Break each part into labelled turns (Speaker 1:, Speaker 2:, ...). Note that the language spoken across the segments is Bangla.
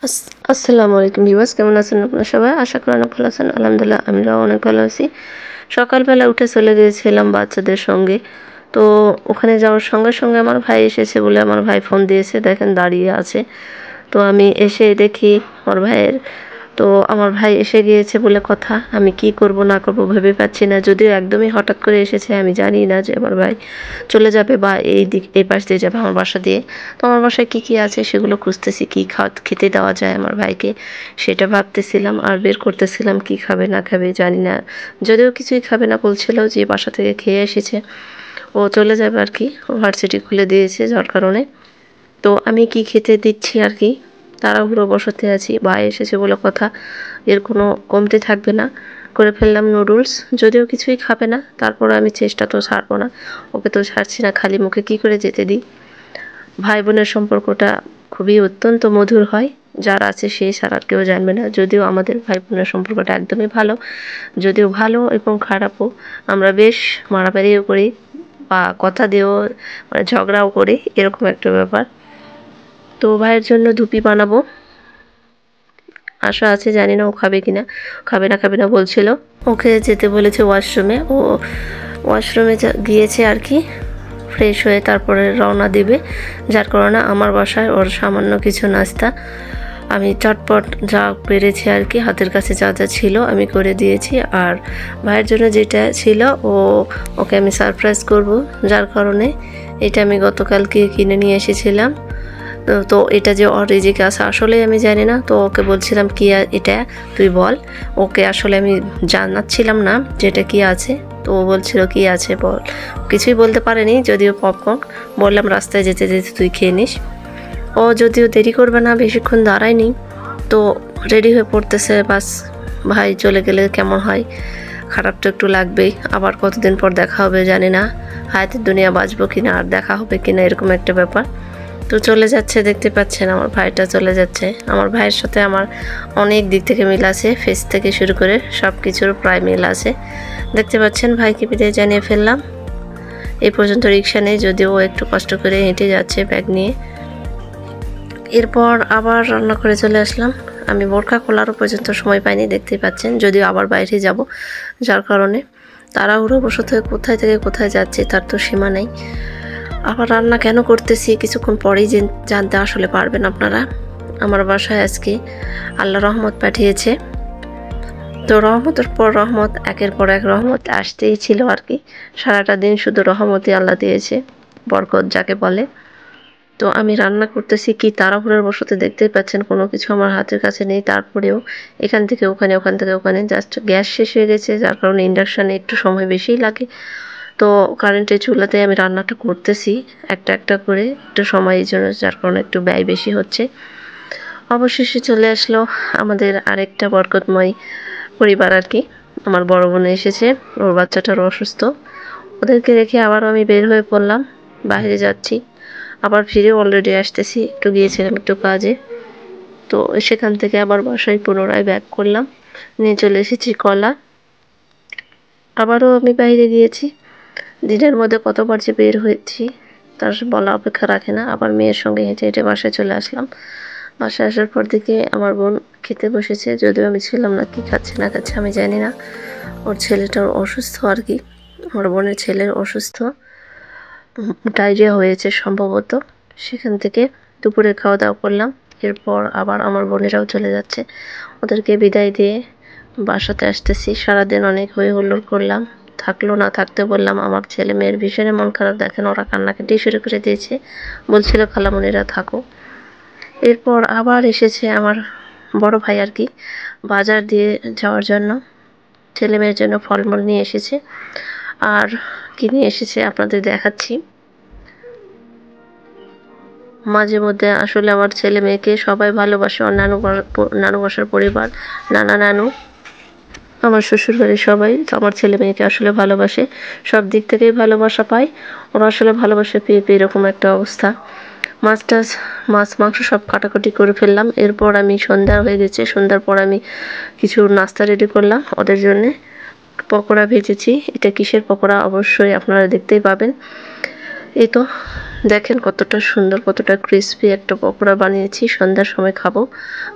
Speaker 1: আসসালামু আলাইকুম ভিউয়ার্স, কেমন আছেন আপনারা সবাই? আশা করি অনেক ভালো আছেন। আলহামদুলিল্লাহ আমরাও অনেক ভালো আছি। সকালবেলা উঠে চলে গিয়েছিলাম বাচ্চাদের সঙ্গে। তো ওখানে যাওয়ার সঙ্গে সঙ্গে আমার ভাই এসেছে বলে আমার ভাই ফোন দিয়েছে, দেখেন দাঁড়িয়ে আছে। তো আমি এসে দেখি আমার ভাই এসে গিয়েছে বলে কথা। আমি কি করব না করব ভেবে পাচ্ছি না। যদিও একদমই হঠাৎ করে এসেছে, আমি জানি না যে আমার ভাই চলে যাবে বা এই পাশ দিয়ে যাবে আমার বাসা দিয়ে। তো আমার বাসায় কী আছে সেগুলো খুঁজতেছি, কী খেতে দেওয়া যায় আমার ভাইকে সেটা ভাবতেছিলাম আর বের করতেছিলাম কী খাবে না খাবে জানি না। যদিও কিছুই খাবে না বলছিল, যে বাসা থেকে খেয়ে এসেছে, ও চলে যাবে আর কি। ভার্সিটি খুলে দিয়েছে যার কারণে। তো আমি কি খেতে দিচ্ছি আর কি, তাড়াহুড়ো বসতে আছি, ভাই এসেছে বলে কথা, এর কোনো কমতি থাকবে না। করে ফেললাম নুডলস, যদিও কিছুই খাবে না, তারপর আমি চেষ্টা তো ছাড়বো না, ওকে তো ছাড়ছি না, খালি মুখে কি করে যেতে দিই। ভাই বোনের সম্পর্কটা খুবই অত্যন্ত মধুর হয়, যার আছে সেই ছাড়া আর কেউ জানবে না। যদিও আমাদের ভাই বোনের সম্পর্কটা একদমই ভালো, যদিও ভালো এবং খারাপও। আমরা বেশ মারামারিও করি বা কথা দিয়েও মানে ঝগড়াও করি, এরকম একটা ব্যাপার। তো ভাইয়ের জন্য ধুপি বানাবো, আশা আছে, জানি না ও খাবে কিনা। খাবে না বলছিল। ওকে যেতে বলেছে ওয়াশরুমে, ও ওয়াশরুমে গিয়েছে আর কি, ফ্রেশ হয়ে তারপরে রওনা দিবে। যার কারণে আমার বাসায় ওর সামান্য কিছু নাস্তা আমি চটপট যা পেরেছি আর কি, হাতের কাছে যা যা ছিল আমি করে দিয়েছি। আর ভাইয়ের জন্য যেটা ছিল ওকে আমি সারপ্রাইজ করব, যার কারণে এটা আমি গতকালকে কিনে নিয়ে এসেছিলাম। তো এটা যে ওর রিজিকে আছে আসলে আমি জানি না। তো ওকে বলছিলাম কি এটা তুই বল, ওকে আসলে আমি জানাচ্ছিলাম না যে এটা কী আছে। তো ও বলছিল কি আছে বল, কিছুই বলতে পারেনি, যদিও পপকর্ন। বললাম রাস্তায় যেতে যেতে তুই খেয়ে নিস। ও যদিও দেরি করবে না, বেশিক্ষণ দাঁড়ায়নি, তো রেডি হয়ে পড়তেছে। বাস, ভাই চলে গেলে কেমন হয়, খারাপ তো একটু লাগবেই। আবার কতদিন পর দেখা হবে জানি না, হায়াতের দুনিয়া বাঁচবো কিনা আর দেখা হবে কিনা, এরকম একটা ব্যাপার। তো চলে যাচ্ছে, দেখতে পাচ্ছেন আমার ভাইটা চলে যাচ্ছে। আমার ভাইয়ের সাথে আমার অনেক দিক থেকে মিল আছে, ফেস থেকে শুরু করে সব কিছুর প্রায় মিল আছে। দেখতে পাচ্ছেন ভাইকে বিদায় জানিয়ে ফেললাম। এই পর্যন্ত রিক্সা নেই, যদিও একটু কষ্ট করে হেঁটে যাচ্ছে ব্যাগ নিয়ে। এরপর আবার রান্না করে চলে আসলাম। আমি বোরকা খোলারও পর্যন্ত সময় পাইনি, দেখতেই পাচ্ছেন, যদিও আবার বাইরে যাব, যার কারণে তাড়াহুড়ো বশত কোথায় থেকে কোথায় যাচ্ছি তার তো সীমা নেই। আবার রান্না কেন করতেছি কিছুক্ষণ পরেই জানতে আসলে পারবেন আপনারা। আমার বাসায় আজকে আল্লাহ রহমত পাঠিয়েছে। তো রহমতের পর রহমত, একের পর এক রহমত আসতেই ছিল আর কি। সারাটা দিন শুধু রহমতই আল্লাহ দিয়েছে, বরকত যাকে বলে। তো আমি রান্না করতেছি কি তাড়াহুড়োর বশতে, দেখতেই পাচ্ছেন কোনো কিছু আমার হাতের কাছে নেই। তারপরেও এখান থেকে ওখানে, ওখান থেকে ওখানে, জাস্ট গ্যাস শেষ হয়ে গেছে, যার কারণে ইন্ডাকশানে একটু সময় বেশিই লাগে। তো কারেন্টের চুলাতে আমি রান্নাটা করতেছি একটা একটা করে, একটু সময়ের জন্য, যার কারণে একটু ব্যয় বেশি হচ্ছে। অবশেষে চলে আসলো আমাদের আরেকটা বরকতময় পরিবার আর কি। আমার বড় বোন এসেছে, ওর বাচ্চাটারও অসুস্থ। ওদেরকে রেখে আবারও আমি বের হয়ে পড়লাম, বাইরে যাচ্ছি। আবার ফিরে অলরেডি আসতেছি, একটু গিয়েছিলাম একটু কাজে। তো সেখান থেকে আবার বাসায় পুনরায় ব্যাক করলাম, নিয়ে চলে এসেছি কলা। আবারও আমি বাইরে গিয়েছি, দিনের মধ্যে কতবার যে বের হয়েছি তার বলা অপেক্ষা রাখে না। আবার মেয়ের সঙ্গে হেঁটে হেঁটে বাসায় চলে আসলাম। বাসায় আসার পর থেকে আমার বোন খেতে বসেছে, যদিও আমি ছিলাম না, কি খাচ্ছে না খাচ্ছে আমি জানি না। ওর ছেলেটার অসুস্থ আর কি, আমার বোনের ছেলের অসুস্থ, ডায়রিয়া হয়েছে সম্ভবত। সেখান থেকে দুপুরে খাওয়া দাওয়া করলাম। এরপর আবার আমার বোনেরাও চলে যাচ্ছে, ওদেরকে বিদায় দিয়ে বাসাতে আসতেছি। সারাদিন অনেক হই হুল্লোড় করলাম, থাকলো না থাকতে বললাম। আমার ছেলে মেয়ের ভীষণই মন খারাপ, দেখেন ওরা কান্নাকাটি শুরু করে দিয়েছে, বলছিল খালামণিরা থাকো। এরপর আবার এসেছে আমার বড় ভাই আর কি, বাজার দিয়ে যাওয়ার জন্য ছেলে মেয়ের জন্য ফলমূল নিয়ে এসেছে। আর কি নিয়ে এসেছে আপনাদের দেখাচ্ছি। মাঝে মধ্যে আসলে আমার ছেলে মেয়েকে সবাই ভালোবাসে, ওর নানু বাসার পরিবার, নানা নানু, আমার শ্বশুরবাড়ির সবাই তো আমার ছেলে মেয়েকে আসলে ভালোবাসে, সব দিক থেকেই ভালোবাসা পায়। ওরা আসলে ভালোবাসে পেয়ে পেয়ে এরকম একটা অবস্থা। মাছ মাংস সব কাটাকুটি করে ফেললাম। এরপর আমি সন্ধ্যা হয়ে গেছে, সন্ধ্যার পর আমি কিছু নাস্তা রেডি করলাম ওদের জন্যে। পকোড়া ভেজেছি, এটা কিসের পকোড়া অবশ্যই আপনারা দেখতেই পাবেন। এই তো দেখেন কতটা সুন্দর, কতটা ক্রিস্পি একটা পকোড়া বানিয়েছি। সন্ধ্যার সময় খাবো।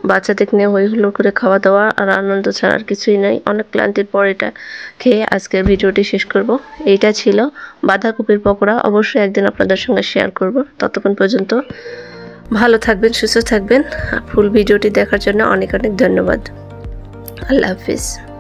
Speaker 1: বাচ্চাদের নিয়ে হই হুল্লোড় করে খাওয়া দাওয়া আর আনন্দ ছাড়া আর কিছুই নাই। অনেক ক্লান্তির পর এটা খেয়ে আজকের ভিডিওটি শেষ করব। এইটা ছিল বাঁধাকপির পকোড়া। অবশ্যই একদিন আপনাদের সঙ্গে শেয়ার করব। ততক্ষণ পর্যন্ত ভালো থাকবেন, সুস্থ থাকবেন। ফুল ভিডিওটি দেখার জন্য অনেক অনেক ধন্যবাদ। আল্লাহ হাফিজ।